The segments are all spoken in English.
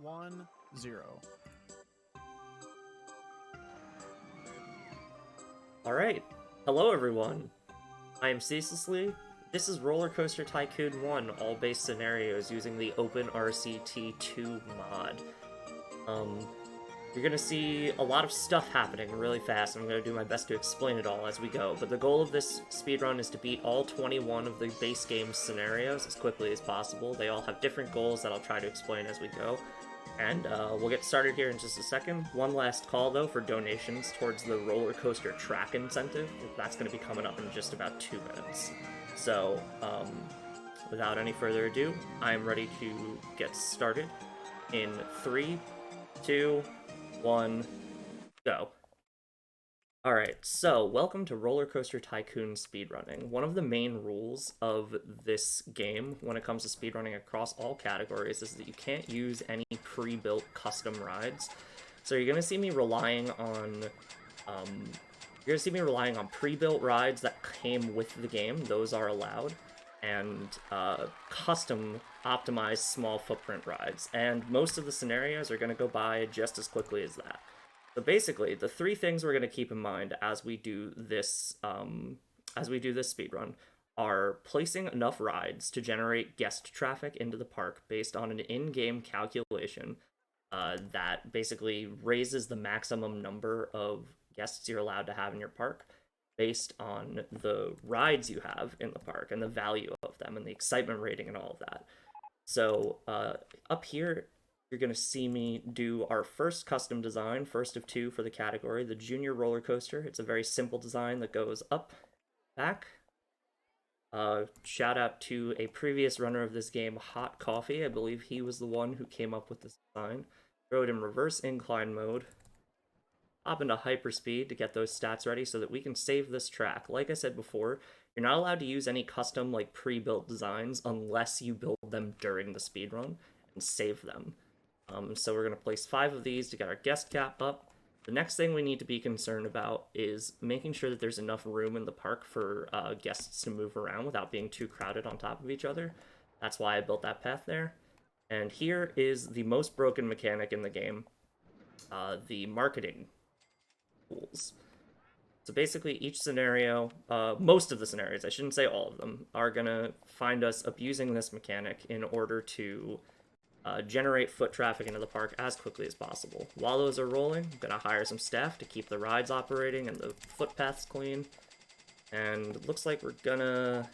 1, 0. Alright, hello everyone. I am Ceaselessly. This is RollerCoaster Tycoon 1, all-based scenarios using the OpenRCT2 mod. You're gonna see a lot of stuff happening really fast, and I'm gonna do my best to explain it all as we go, but the goal of this speedrun is to beat all 21 of the base game scenarios as quickly as possible. They all have different goals that I'll try to explain as we go. And we'll get started here in just a second. One last call, though, for donations towards the roller coaster track incentive. That's going to be coming up in just about 2 minutes. So, without any further ado, I'm ready to get started in 3, 2, 1, go. Alright, so welcome to RollerCoaster Tycoon speedrunning. One of the main rules of this game when it comes to speedrunning across all categories is that you can't use any pre-built custom rides. So you're gonna see me relying on pre-built rides that came with the game. Those are allowed, and custom optimized small footprint rides. And most of the scenarios are gonna go by just as quickly as that. So basically, the 3 things we're going to keep in mind as we do this speedrun are placing enough rides to generate guest traffic into the park based on an in-game calculation that basically raises the maximum number of guests you're allowed to have in your park based on the rides you have in the park and the value of them and the excitement rating and all of that. So up here, you're going to see me do our first custom design, first of 2 for the category, the Junior Roller Coaster. It's a very simple design that goes up, back. Shout out to a previous runner of this game, Hot Coffee. I believe he was the one who came up with this design. Throw it in reverse incline mode. Hop into hyperspeed to get those stats ready so that we can save this track. Like I said before, you're not allowed to use any custom, like, pre-built designs unless you build them during the speedrun and save them. So we're going to place 5 of these to get our guest cap up. The next thing we need to be concerned about is making sure that there's enough room in the park for guests to move around without being too crowded on top of each other. That's why I built that path there. And here is the most broken mechanic in the game, the marketing tools. So basically each scenario, most of the scenarios, I shouldn't say all of them, are going to find us abusing this mechanic in order to generate foot traffic into the park as quickly as possible. While those are rolling, I'm going to hire some staff to keep the rides operating and the footpaths clean. And it looks like we're going to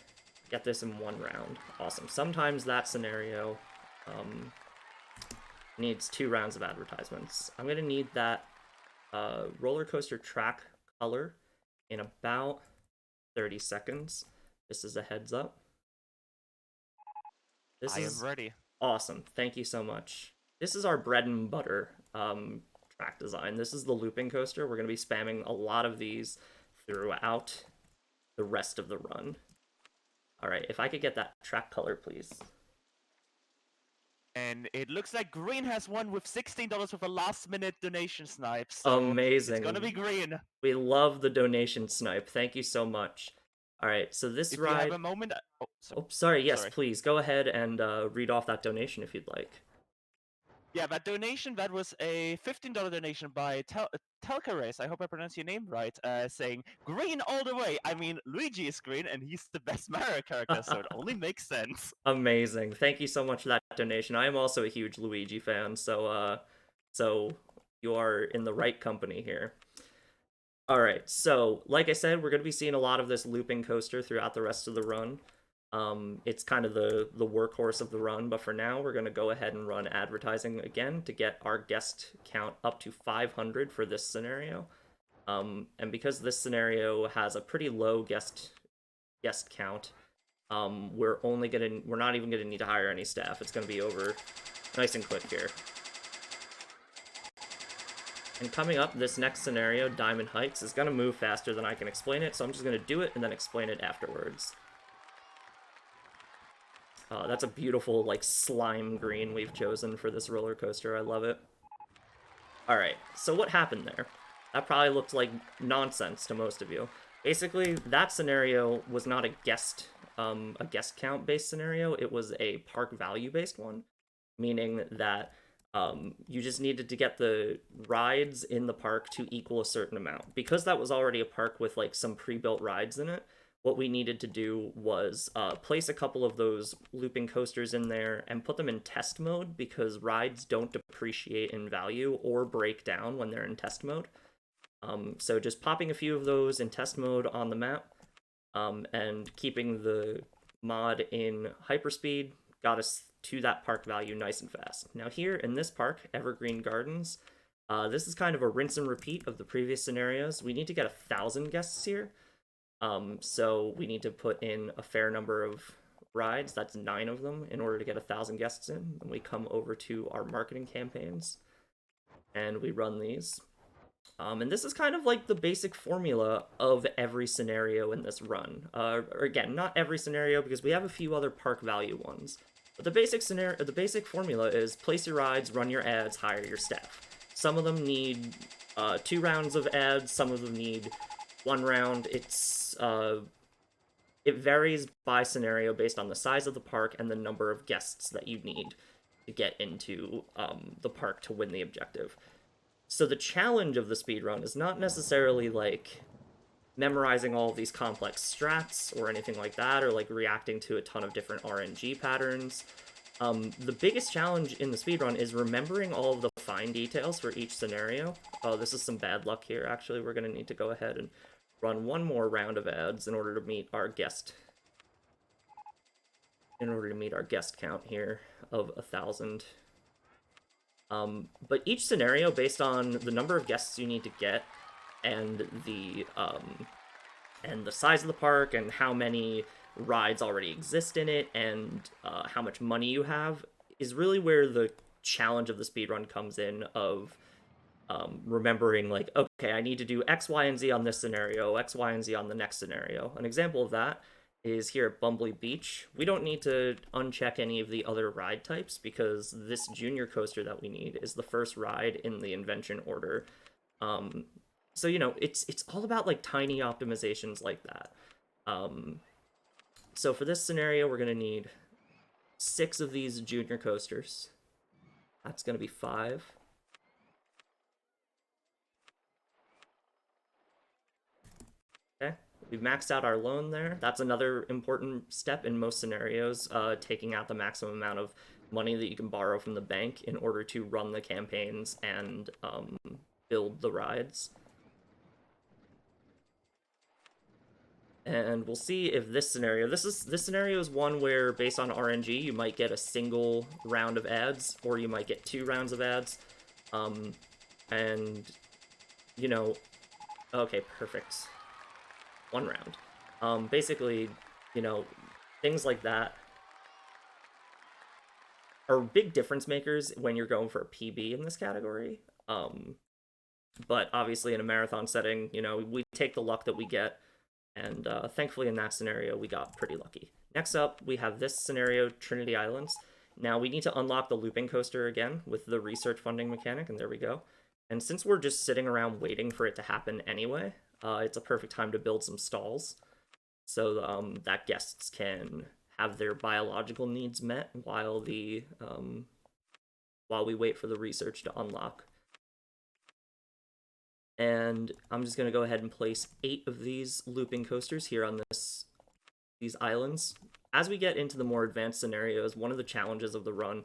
get this in 1 round. Awesome. Sometimes that scenario needs 2 rounds of advertisements. I'm going to need that roller coaster track color in about 30 seconds. This is a heads up. I am ready. Awesome. Thank you so much. This is our bread and butter track design. This is the looping coaster. We're going to be spamming a lot of these throughout the rest of the run. All right, if I could get that track color, please. And it looks like green has won with $16 with a last-minute donation snipe. So amazing. It's gonna be green. We love the donation snipe. Thank you so much. All right, so this if ride... you have a moment... sorry. Yes, please. Go ahead and read off that donation if you'd like. Yeah, that donation, that was a $15 donation by Telcarace, I hope I pronounced your name right, saying, green all the way! I mean, Luigi is green, and he's the best Mario character, so it only makes sense. Amazing. Thank you so much for that donation. I am also a huge Luigi fan, so you are in the right company here. Alright, so, like I said, we're going to be seeing a lot of this looping coaster throughout the rest of the run. It's kind of the workhorse of the run, but for now, we're going to go ahead and run advertising again to get our guest count up to 500 for this scenario. And because this scenario has a pretty low guest count, we're not even going to need to hire any staff. It's going to be over nice and quick here. And coming up, this next scenario, Diamond Heights, is going to move faster than I can explain it, so I'm just going to do it and then explain it afterwards. That's a beautiful, like, slime green we've chosen for this roller coaster. I love it. Alright, so what happened there? That probably looked like nonsense to most of you. Basically, that scenario was not a guest count-based scenario. It was a park value-based one, meaning that You just needed to get the rides in the park to equal a certain amount. Because that was already a park with like some pre-built rides in it, what we needed to do was place a couple of those looping coasters in there and put them in test mode, because rides don't depreciate in value or break down when they're in test mode. So just popping a few of those in test mode on the map, and keeping the mod in hyperspeed got us to that park value nice and fast. Now here in this park, Evergreen Gardens, this is kind of a rinse and repeat of the previous scenarios. We need to get 1,000 guests here, so we need to put in a fair number of rides. That's 9 of them in order to get 1,000 guests in. Then we come over to our marketing campaigns, and we run these. And this is kind of like the basic formula of every scenario in this run. Or again, not every scenario, because we have a few other park value ones. But the basic formula is place your rides, run your ads, hire your staff. Some of them need 2 rounds of ads, some of them need 1 round. It varies by scenario based on the size of the park and the number of guests that you need to get into the park to win the objective. So the challenge of the speedrun is not necessarily like memorizing all of these complex strats or anything like that, or like reacting to a ton of different RNG patterns. The biggest challenge in the speedrun is remembering all of the fine details for each scenario. Oh, this is some bad luck here, actually. We're going to need to go ahead and run 1 more round of ads in order to meet our guest count here of 1,000. But each scenario, based on the number of guests you need to get, and the size of the park, and how many rides already exist in it, and how much money you have, is really where the challenge of the speedrun comes in, of remembering, like, okay, I need to do X, Y, and Z on this scenario, X, Y, and Z on the next scenario. An example of that is here at Bumbly Beach. We don't need to uncheck any of the other ride types, because this junior coaster that we need is the first ride in the invention order. So, you know, it's all about, like, tiny optimizations like that. So for this scenario, we're going to need 6 of these junior coasters. That's going to be 5. Okay, we've maxed out our loan there. That's another important step in most scenarios, taking out the maximum amount of money that you can borrow from the bank in order to run the campaigns and build the rides. And we'll see if this scenario, this scenario is one where, based on RNG, you might get a single round of ads, or you might get 2 rounds of ads. And, you know, okay, perfect. 1 round. Basically, you know, things like that are big difference makers when you're going for a PB in this category. But obviously in a marathon setting, you know, we take the luck that we get, and thankfully in that scenario we got pretty lucky. Next up, we have this scenario, Trinity Islands. Now we need to unlock the looping coaster again with the research funding mechanic, and there we go. And since we're just sitting around waiting for it to happen anyway, it's a perfect time to build some stalls, so that guests can have their biological needs met while we wait for the research to unlock. And I'm just going to go ahead and place 8 of these looping coasters here on these islands. As we get into the more advanced scenarios, one of the challenges of the run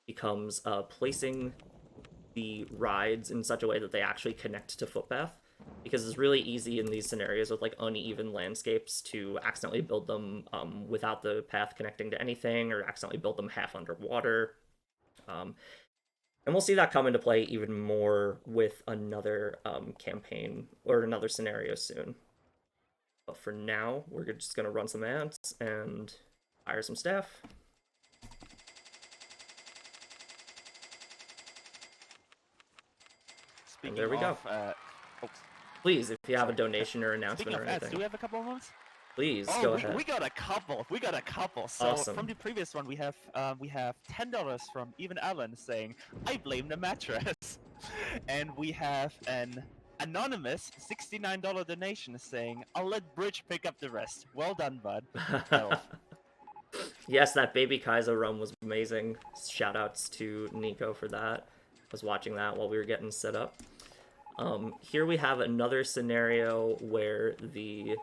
becomes placing the rides in such a way that they actually connect to footpath, because it's really easy in these scenarios with like uneven landscapes to accidentally build them without the path connecting to anything, or accidentally build them half underwater. And we'll see that come into play even more with another campaign or another scenario soon. But for now, we're just going to run some ads and hire some staff. Speaking and there we go. Please, if you have a donation or announcement or anything. Ads, do we have a couple of ones? Please, go ahead. We got a couple. So awesome. From the previous one, we have $10 from Even Allen saying, "I blame the mattress," and we have an anonymous $69 donation saying, "I'll let Bridge pick up the rest." Well done, bud. Yes, that Baby Kaizo run was amazing. Shoutouts to Nico for that. I was watching that while we were getting set up. Here we have another scenario where the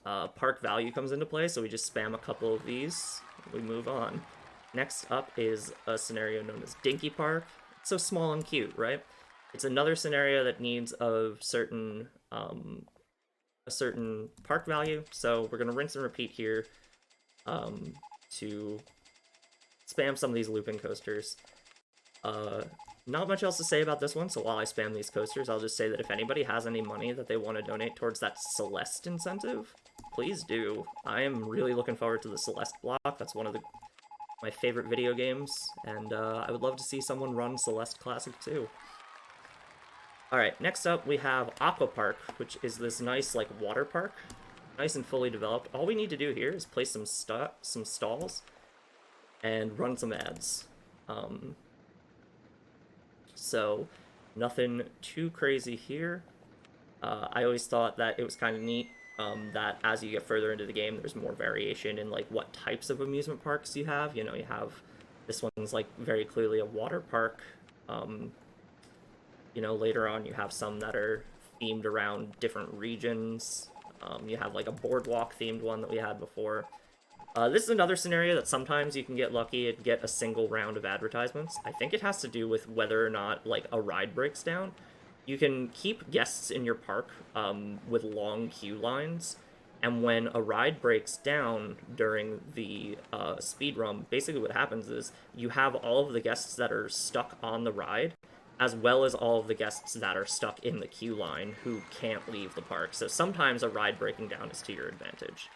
park value comes into play, so we just spam a couple of these. We move on. Next up is a scenario known as Dinky Park. It's so small and cute, right? It's another scenario that needs a certain park value, so we're gonna rinse and repeat here to spam some of these looping coasters. Not much else to say about this one, so while I spam these coasters, I'll just say that if anybody has any money that they want to donate towards that Celeste incentive, please do. I am really looking forward to the Celeste block. That's one of my favorite video games, and I would love to see someone run Celeste Classic too. Alright, next up we have Aqua Park, which is this nice, like, water park. Nice and fully developed. All we need to do here is place some stalls and run some ads. So, nothing too crazy here. I always thought that it was kind of neat that as you get further into the game, there's more variation in like what types of amusement parks you have. You know, you have this one's like very clearly a water park. You know, later on you have some that are themed around different regions. You have like a boardwalk themed one that we had before. This is another scenario that sometimes you can get lucky and get a single round of advertisements. I think it has to do with whether or not, like, a ride breaks down. You can keep guests in your park with long queue lines, and when a ride breaks down during the speed run, basically what happens is you have all of the guests that are stuck on the ride, as well as all of the guests that are stuck in the queue line who can't leave the park. So sometimes a ride breaking down is to your advantage.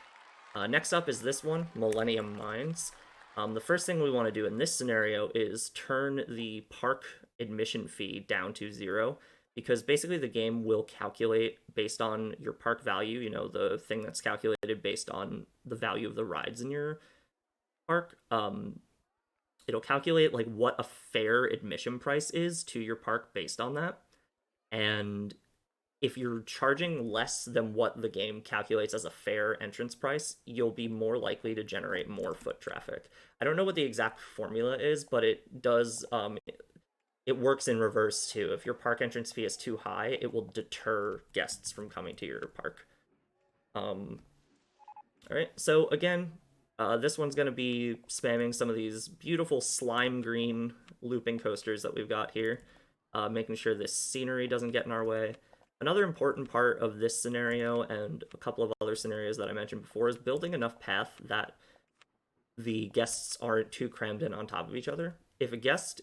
Next up is this one, Millennium Mines. The first thing we want to do in this scenario is turn the park admission fee down to 0, because basically the game will calculate based on your park value, you know, the thing that's calculated based on the value of the rides in your park. It'll calculate like what a fair admission price is to your park based on that. And if you're charging less than what the game calculates as a fair entrance price, you'll be more likely to generate more foot traffic. I don't know what the exact formula is, but it does, it works in reverse too. If your park entrance fee is too high, it will deter guests from coming to your park. All right, so again, this one's going to be spamming some of these beautiful slime green looping coasters that we've got here, making sure this scenery doesn't get in our way. Another important part of this scenario and a couple of other scenarios that I mentioned before is building enough path that the guests aren't too crammed in on top of each other. If the guests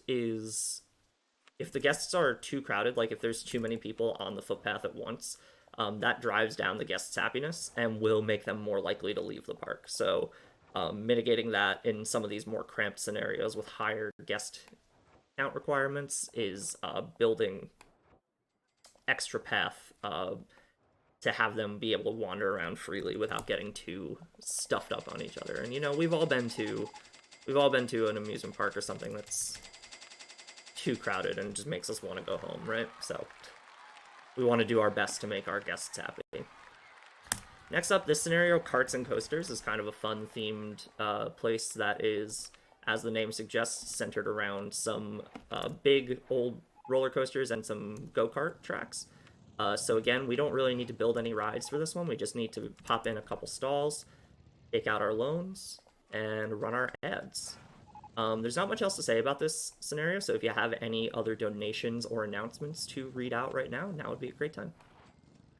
are too crowded, like if there's too many people on the footpath at once, that drives down the guests' happiness and will make them more likely to leave the park. So mitigating that in some of these more cramped scenarios with higher guest count requirements is building extra path to have them be able to wander around freely without getting too stuffed up on each other. And you know, we've all been to an amusement park or something that's too crowded and just makes us want to go home, right? So we want to do our best to make our guests happy. Next up, this scenario, Carts and Coasters, is kind of a fun themed place that is, as the name suggests, centered around some big old roller coasters and some go-kart tracks. So again, we don't really need to build any rides for this one. We just need to pop in a couple stalls, take out our loans, and run our ads. There's not much else to say about this scenario, so if you have any other donations or announcements to read out right now, now would be a great time.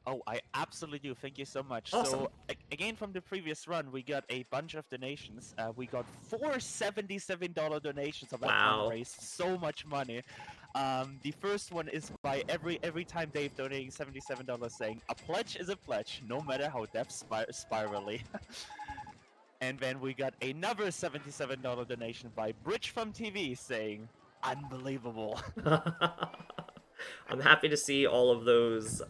Oh, I absolutely do. Thank you so much. Awesome. So, again, from the previous run, we got a bunch of donations. We got four $77 donations, so that one Wow. raised so much money. The first one is by every time Dave donating $77, saying, "A pledge is a pledge, no matter how death spirally." And then we got another $77 donation by Bridge from TV, saying, "Unbelievable." I'm happy to see all of those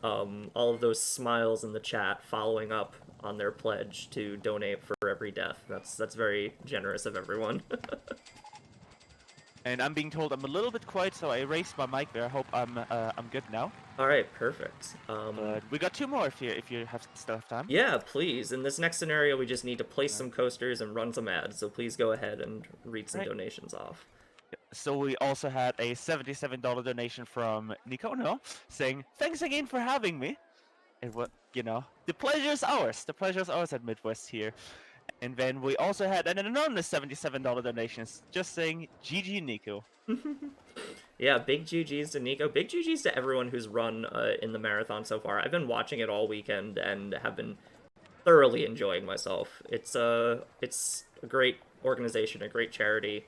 smiles in the chat following up on their pledge to donate for every death. That's very generous of everyone. And I'm being told I'm a little bit quiet, so I erased my mic there. I hope I'm good now. All right, perfect. But we got two more if you still have time. Yeah, please. In this next scenario, we just need to place Uh, some coasters and run some ads. So please go ahead and read some right. donations off. So we also had a $77 donation from Nikono saying, "Thanks again for having me." And what the pleasure is ours. The pleasure is ours at Midwest here. And then we also had an anonymous $77 donations just saying, "GG Nico." Yeah, big GGs to Nico. Big GGs to everyone who's run in the marathon so far. I've been watching it all weekend and have been thoroughly enjoying myself. It's a great organization, a great charity,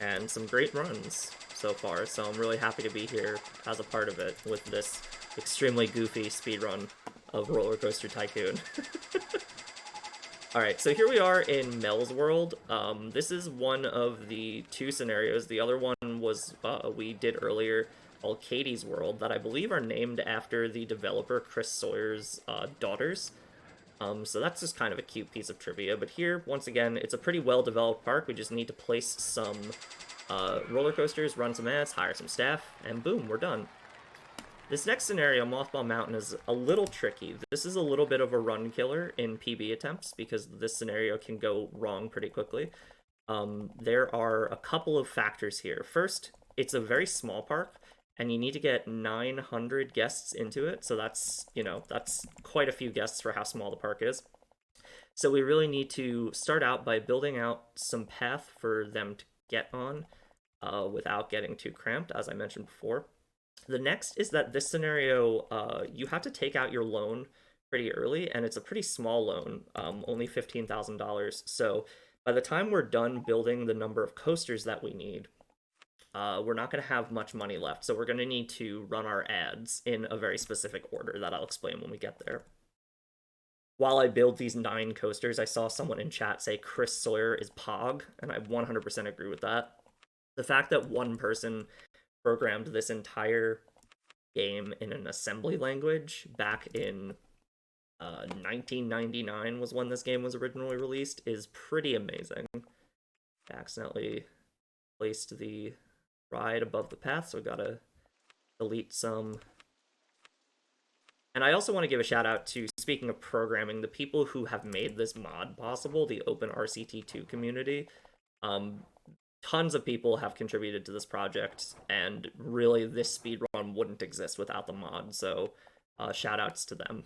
and some great runs so far. So I'm really happy to be here as a part of it with this extremely goofy speedrun of RollerCoaster Tycoon. Alright, so here we are in Mel's World. This is one of the two scenarios. The other one was we did earlier, called Katie's World, that I believe are named after the developer Chris Sawyer's daughters. So that's just kind of a cute piece of trivia. But here, once again, it's a pretty well-developed park. We just need to place some roller coasters, run some ads, hire some staff, and boom, we're done. This next scenario, Mothball Mountain, is a little tricky. This is a little bit of a run killer in PB attempts because this scenario can go wrong pretty quickly. There are a couple of factors here. First, it's a very small park, and you need to get 900 guests into it, so that's quite a few guests for how small the park is. So we really need to start out by building out some path for them to get on without getting too cramped, as I mentioned before. The next is that this scenario, you have to take out your loan pretty early, and it's a pretty small loan, only $15,000. So by the time we're done building the number of coasters that we need, we're not going to have much money left. So we're going to need to run our ads in a very specific order that I'll explain when we get there. While I build these 9 coasters, I saw someone in chat say Chris Sawyer is Pog, and I 100% agree with that. The fact that one person programmed this entire game in an assembly language back in 1999 was when this game was originally released is pretty amazing. I accidentally placed the ride above the path, so I gotta delete some. And I also want to give a shout out to, speaking of programming, the people who have made this mod possible, the OpenRCT2 community. Tons of people have contributed to this project, and really this speedrun wouldn't exist without the mod, so shout outs to them.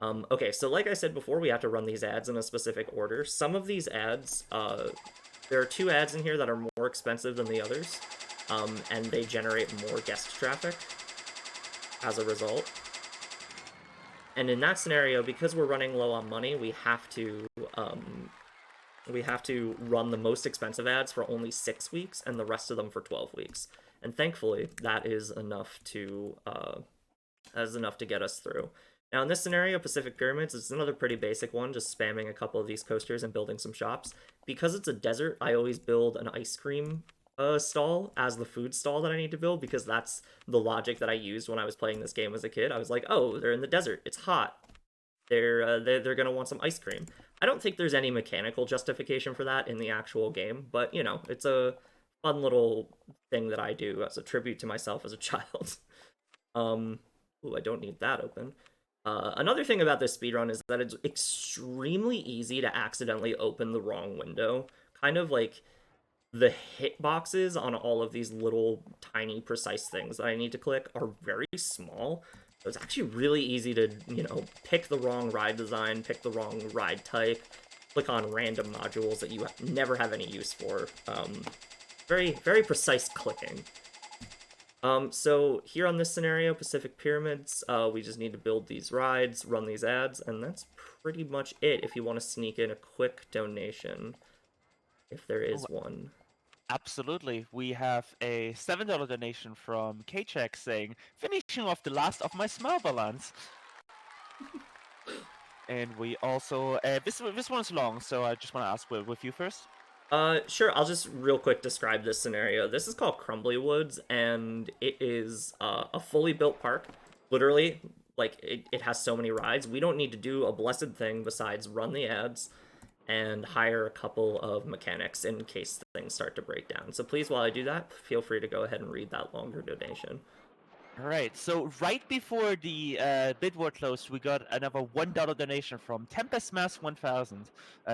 Okay, so like I said before, we have to run these ads in a specific order. Some of these ads, there are 2 ads in here that are more expensive than the others, and they generate more guest traffic as a result. And in that scenario, because we're running low on money, we have to run the most expensive ads for only 6 weeks and the rest of them for 12 weeks. And thankfully, that is enough to get us through. Now, in this scenario, Pacific Pyramids is another pretty basic one, just spamming a couple of these coasters and building some shops. Because it's a desert, I always build an ice cream stall as the food stall that I need to build, because that's the logic that I used when I was playing this game as a kid. I was like, oh, they're in the desert, it's hot, they're gonna want some ice cream. I don't think there's any mechanical justification for that in the actual game, but it's a fun little thing that I do as a tribute to myself as a child. Ooh, I don't need that open. Another thing about this speedrun is that it's extremely easy to accidentally open the wrong window. Kind of like the hitboxes on all of these little tiny precise things that I need to click are very small. So it's actually really easy to, pick the wrong ride design, pick the wrong ride type, click on random modules that you never have any use for. Very, very precise clicking. So here on this scenario, Pacific Pyramids, we just need to build these rides, run these ads, and that's pretty much it if you want to sneak in a quick donation, if there is one. Absolutely. We have a $7 donation from Kcheck saying, "Finishing off the last of my smell balance." And we also, this one's long, so I just want to ask with you first. Sure, I'll just real quick describe this scenario. This is called Crumbly Woods, and it is a fully built park. Literally, like, it has so many rides. We don't need to do a blessed thing besides run the ads and hire a couple of mechanics in case things things start to break down. So please, while I do that, feel free to go ahead and read that longer donation. All right, so right before the bid war closed, we got another $1 donation from Tempest Mass 1000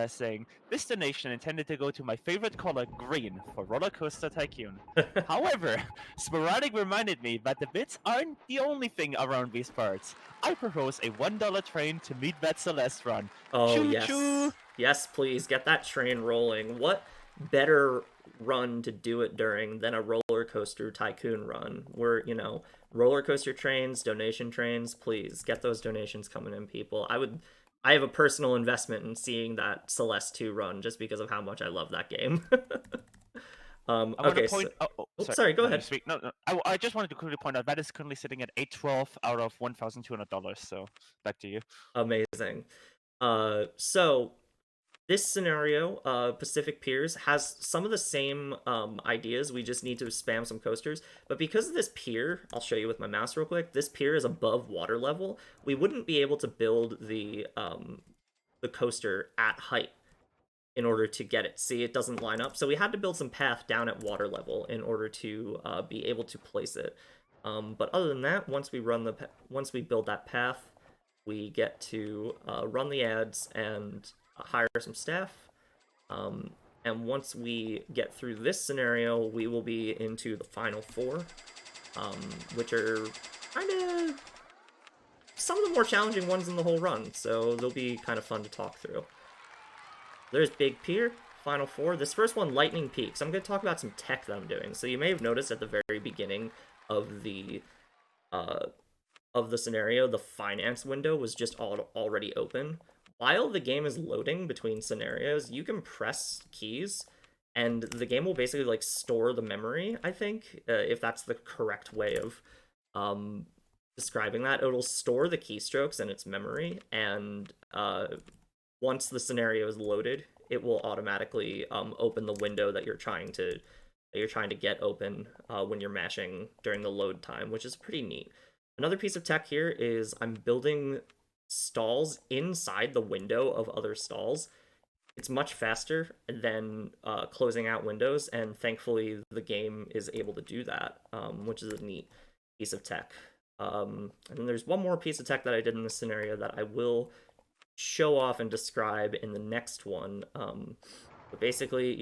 saying, "This donation intended to go to my favorite color, green, for RollerCoaster Tycoon. However, Sporadic reminded me that the bids aren't the only thing around these parts. I propose a $1 train to meet that Celeste run. Oh, Choo yes. choo!" Yes, please, get that train rolling. What better run to do it during than a roller coaster tycoon run? Where, roller coaster trains, donation trains, please, get those donations coming in, people. I have a personal investment in seeing that Celeste 2 run just because of how much I love that game. I want Okay, to point. so... Sorry. sorry, go No, you ahead. speak. No. I just wanted to quickly point out that is currently sitting at $812 out of $1,200. So back to you. Amazing. So this scenario, Pacific Piers, has some of the same ideas. We just need to spam some coasters. But because of this pier, I'll show you with my mouse real quick. This pier is above water level. We wouldn't be able to build the coaster at height in order to get it. See, it doesn't line up. So we had to build some path down at water level in order to be able to place it. But other than that, once we build that path, we get to run the ads and hire some staff. And once we get through this scenario, we will be into the final four, which are kind of some of the more challenging ones in the whole run. So they'll be kind of fun to talk through. There's Big Pier, Final Four. This first one, Lightning Peaks. I'm going to talk about some tech that I'm doing. So you may have noticed at the very beginning of the scenario, the finance window was just already open. While the game is loading between scenarios, you can press keys, and the game will basically like store the memory. I think if that's the correct way of describing that, it'll store the keystrokes in its memory, and once the scenario is loaded, it will automatically open the window that you're trying to get open when you're mashing during the load time, which is pretty neat. Another piece of tech here is I'm building stalls inside the window of other stalls. It's much faster than closing out windows, and thankfully the game is able to do that, which is a neat piece of tech. And then there's one more piece of tech that I did in this scenario that I will show off and describe in the next one. But basically,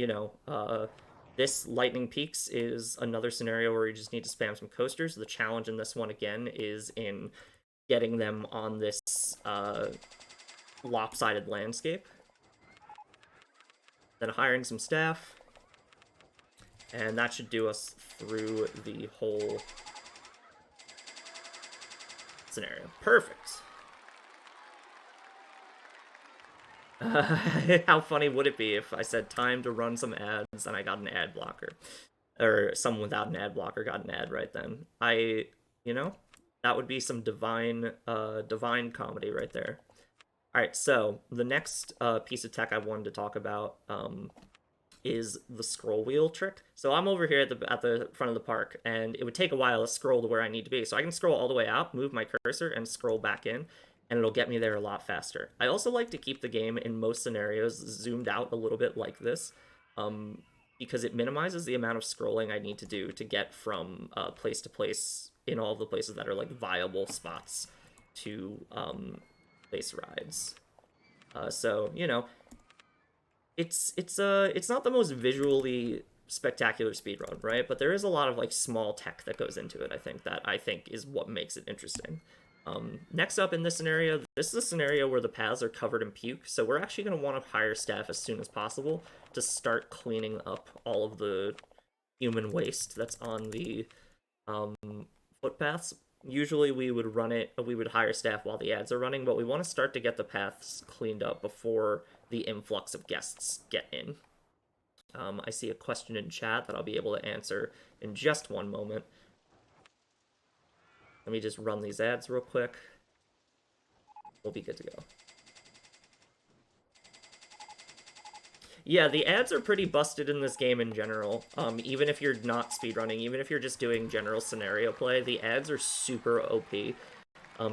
this Lightning Peaks is another scenario where you just need to spam some coasters. The challenge in this one, again, is in getting them on this lopsided landscape. Then hiring some staff. And that should do us through the whole scenario. Perfect. How funny would it be if I said time to run some ads and I got an ad blocker? Or someone without an ad blocker got an ad right then. That would be some divine comedy right there. Alright, so the next piece of tech I wanted to talk about is the scroll wheel trick. So I'm over here at the front of the park, and it would take a while to scroll to where I need to be. So I can scroll all the way out, move my cursor, and scroll back in, and it'll get me there a lot faster. I also like to keep the game, in most scenarios, zoomed out a little bit like this, because it minimizes the amount of scrolling I need to do to get from place to place in all the places that are like viable spots to place rides. So it's not the most visually spectacular speedrun, right? But there is a lot of like small tech that goes into it. I think is what makes it interesting. Next up in this scenario, this is a scenario where the paths are covered in puke, so we're actually going to want to hire staff as soon as possible to start cleaning up all of the human waste that's on the footpaths. Usually we would hire staff while the ads are running, but we want to start to get the paths cleaned up before the influx of guests get in. I see a question in chat that I'll be able to answer in just one moment. Let me just run these ads real quick. We'll be good to go. Yeah, the ads are pretty busted in this game in general. Even if you're not speedrunning, even if you're just doing general scenario play, the ads are super OP.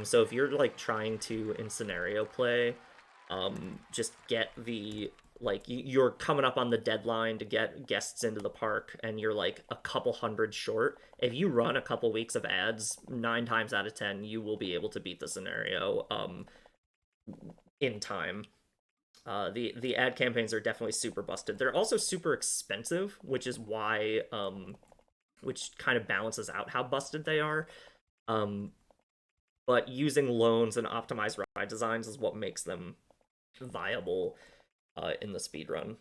So if you're like trying to, in scenario play, just get the like you're coming up on the deadline to get guests into the park and you're like a couple hundred short. If you run a couple weeks of ads, 9 times out of 10 you will be able to beat the scenario in time. The ad campaigns are definitely super busted. They're also super expensive, which is why which kind of balances out how busted they are. Um, but using loans and optimized ride designs is what makes them viable in the speedrun.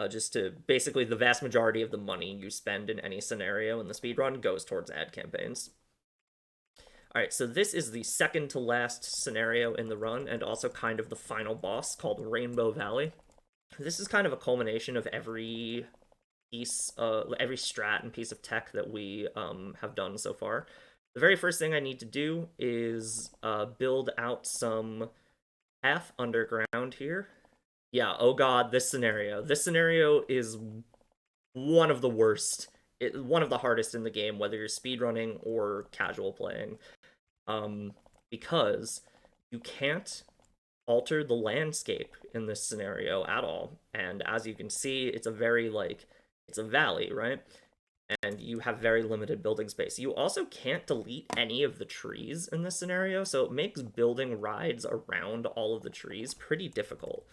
Just to basically the vast majority of the money you spend in any scenario in the speedrun goes towards ad campaigns. All right, so this is the second to last scenario in the run and also kind of the final boss called Rainbow Valley. This is kind of a culmination of every piece, every strat and piece of tech that we have done so far. The very first thing I need to do is build out some path underground here. Yeah, oh god, this scenario. This scenario is one of the worst, one of the hardest in the game, whether you're speedrunning or casual playing. Because you can't alter the landscape in this scenario at all. And as you can see, it's a very, like, it's a valley, right? And you have very limited building space. You also can't delete any of the trees in this scenario, so it makes building rides around all of the trees pretty difficult.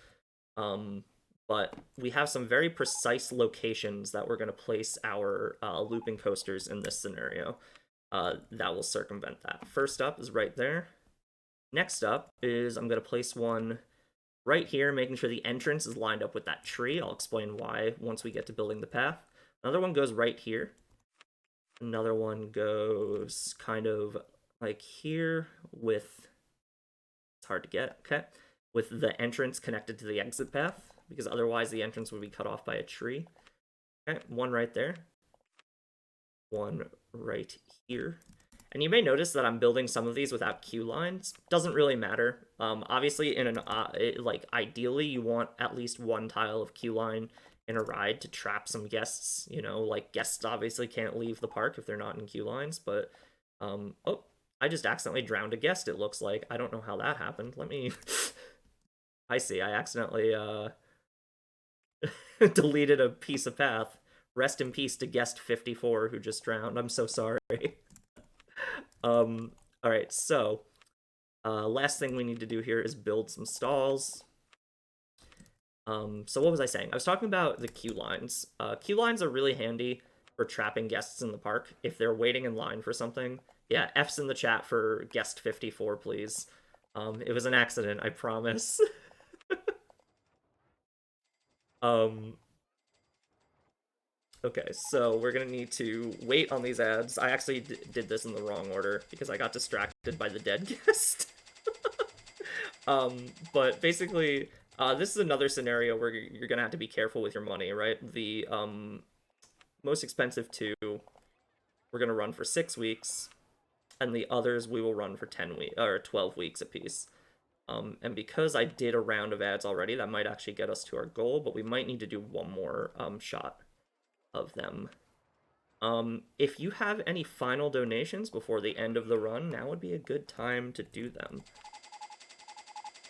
But we have some very precise locations that we're going to place our looping coasters in this scenario that will circumvent that. First up is right there. Next up is I'm going to place one right here, making sure the entrance is lined up with that tree. I'll explain why once we get to building the path. Another one goes right here. Another one goes kind of like here with, it's hard to get, okay, with the entrance connected to the exit path, because otherwise the entrance would be cut off by a tree. Okay, one right there. One right here. And you may notice that I'm building some of these without queue lines. Doesn't really matter. Obviously, in an like ideally, you want at least one tile of queue line in a ride to trap some guests. You know, like guests obviously can't leave the park if they're not in queue lines. But oh, I just accidentally drowned a guest. It looks like I don't know how that happened. Let me. I see. I accidentally deleted a piece of path. Rest in peace to guest 54 who just drowned. I'm so sorry. All right, so last thing we need to do here is build some stalls. So what was I saying? I was talking about the queue lines. Queue lines are really handy for trapping guests in the park if they're waiting in line for something. Yeah, F's in the chat for guest 54, please. It was an accident, I promise. Okay, so we're gonna need to wait on these ads. I actually did this in the wrong order because I got distracted by the dead guest. But basically, this is another scenario where you're gonna have to be careful with your money, right? The most expensive two, we're gonna run for 6 weeks, and the others we will run for 10 weeks or 12 weeks apiece. And because I did a round of ads already, that might actually get us to our goal, but we might need to do one more shot of them. If you have any final donations before the end of the run, now would be a good time to do them.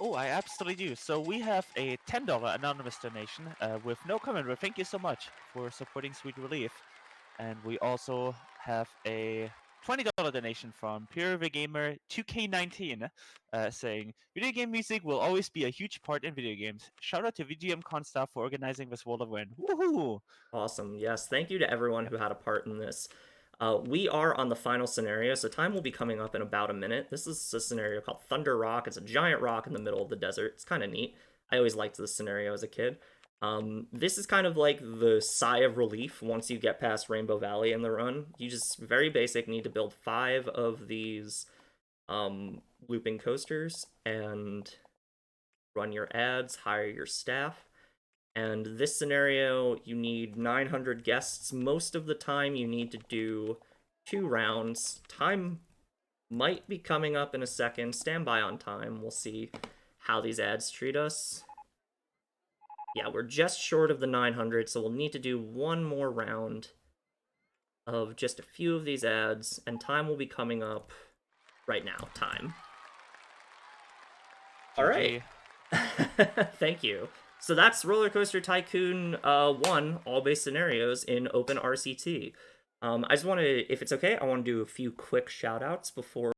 Oh, I absolutely do. So we have a $10 anonymous donation with no comment, but thank you so much for supporting Sweet Relief. And we also have a $20 donation from Pure the Gamer 2K19 saying, video game music will always be a huge part in video games. Shout out to VGMCon staff for organizing this World of Win. Woohoo! Awesome. Yes, thank you to everyone who had a part in this. We are on the final scenario, so time will be coming up in about a minute. This is a scenario called Thunder Rock. It's a giant rock in the middle of the desert. It's kind of neat. I always liked this scenario as a kid. This is kind of like the sigh of relief once you get past Rainbow Valley in the run. You just, very basic, need to build 5 of these looping coasters and run your ads, hire your staff. And this scenario, you need 900 guests. Most of the time, you need to do 2 rounds. Time might be coming up in a second. Stand by on time. We'll see how these ads treat us. Yeah, we're just short of the 900, so we'll need to do one more round of just a few of these ads, and time will be coming up right now. Time. All right. Thank you. So that's RollerCoaster Tycoon 1, all base scenarios in Open RCT. I just want to, if it's okay, I want to do a few quick shout outs before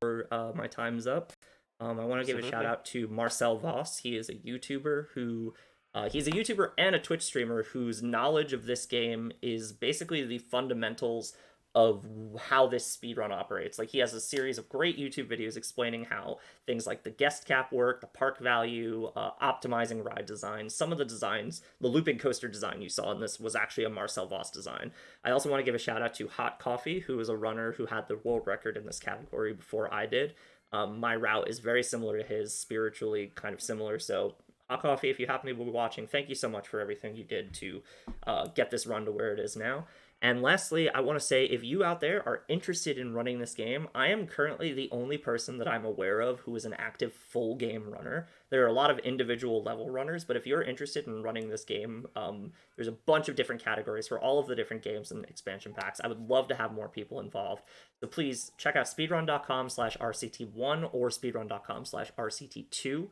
my time's up. I want to give a shout Absolutely. out to Marcel Voss. He is a YouTuber who, he's a YouTuber and a Twitch streamer whose knowledge of this game is basically the fundamentals of how this speedrun operates. Like, he has a series of great YouTube videos explaining how things like the guest cap work, the park value, optimizing ride design. Some of the designs, the looping coaster design you saw in this was actually a Marcel Voss design. I also want to give a shout out to Hot Coffee, who is a runner who had the world record in this category before I did. My route is very similar to his, spiritually kind of similar. So, Hot Coffee, if you happen to be watching, thank you so much for everything you did to get this run to where it is now. And lastly, I want to say if you out there are interested in running this game, I am currently the only person that I'm aware of who is an active full game runner. There are a lot of individual level runners, but if you're interested in running this game, there's a bunch of different categories for all of the different games and expansion packs. I would love to have more people involved. So please check out speedrun.com/RCT1 or speedrun.com/RCT2.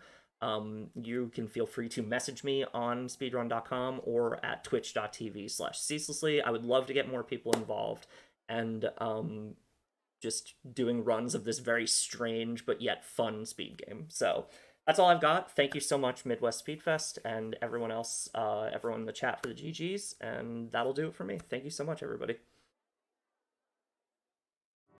You can feel free to message me on speedrun.com or at twitch.tv/ceaselessly. I would love to get more people involved and just doing runs of this very strange but yet fun speed game. So that's all I've got. Thank you so much, Midwest Speedfest, and everyone else, everyone in the chat for the GGs, and that'll do it for me. Thank you so much, everybody.